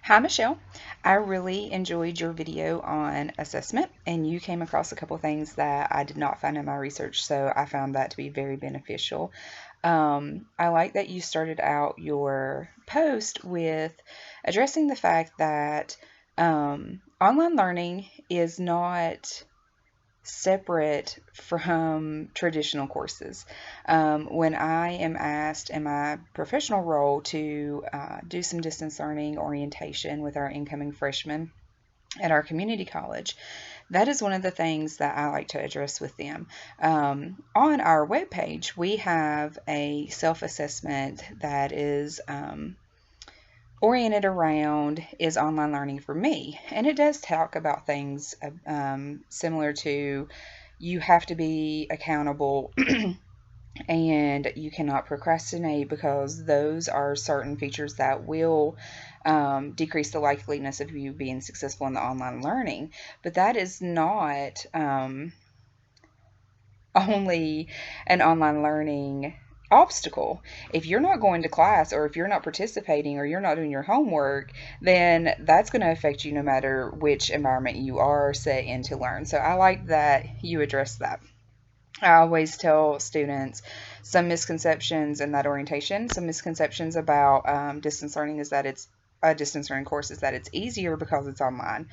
Hi, Michelle. I really enjoyed your video on assessment, and you came across a couple things that I did not find in my research, so I found that to be very beneficial. I like that you started out your post with addressing the fact that online learning is not separate from traditional courses. When I am asked in my professional role to do some distance learning orientation with our incoming freshmen at our community college, that is one of the things that I like to address with them. On our webpage, we have a self assessment that is oriented around is online learning for me. And it does talk about things similar to you have to be accountable and you cannot procrastinate because those are certain features that will decrease the likeliness of you being successful in the online learning. But that is not only an online learning obstacle. If you're not going to class or if you're not participating or you're not doing your homework, then that's going to affect you no matter which environment you are set in to learn. So I like that you address that. I always tell students some misconceptions in that orientation. Some misconceptions about distance learning is that it's a distance learning course is that it's easier because it's online.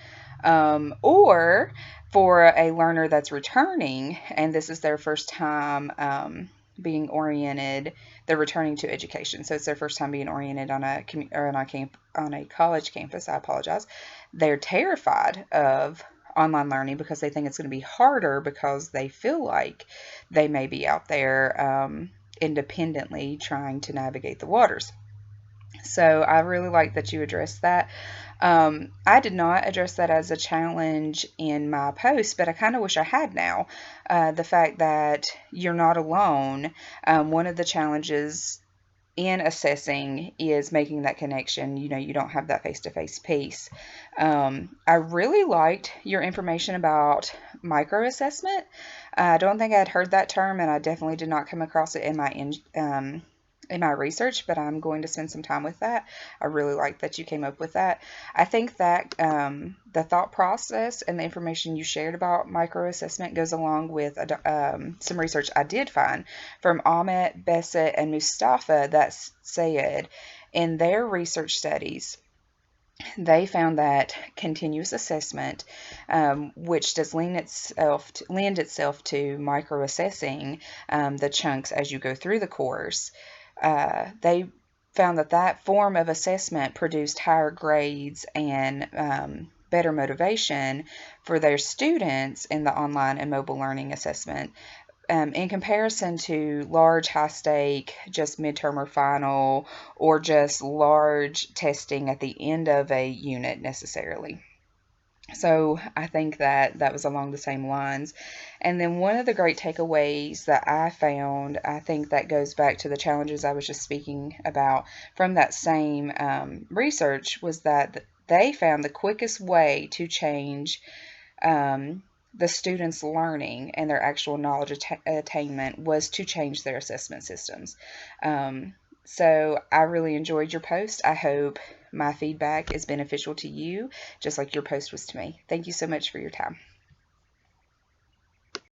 Or for a learner that's returning and this is their first time being oriented, they're returning to education. So it's their first time being oriented on on a college campus. I apologize. They're terrified of online learning because they think it's going to be harder because they feel like they may be out there independently trying to navigate the waters. So I really like that you addressed that. I did not address that as a challenge in my post, but I kind of wish I had now. The fact that you're not alone. One of the challenges in assessing is making that connection. You know, you don't have that face to face piece. I really liked your information about micro assessment. I don't think I'd heard that term, and I definitely did not come across it in my research, but I'm going to spend some time with that. I really like that you came up with that. I think that the thought process and the information you shared about micro assessment goes along with some research I did find from Ahmet, Besset, and Mustafa that said in their research studies, they found that continuous assessment, which does lend itself to micro assessing the chunks as you go through the course, they found that that form of assessment produced higher grades and better motivation for their students in the online and mobile learning assessment in comparison to large, high stake, just midterm or final, or just large testing at the end of a unit necessarily. So I think that that was along the same lines. And then one of the great takeaways that I found, I think that goes back to the challenges I was just speaking about from that same research, was that they found the quickest way to change the students' learning and their actual knowledge attainment was to change their assessment systems. So I really enjoyed your post. I hope my feedback is beneficial to you, just like your post was to me. Thank you so much for your time.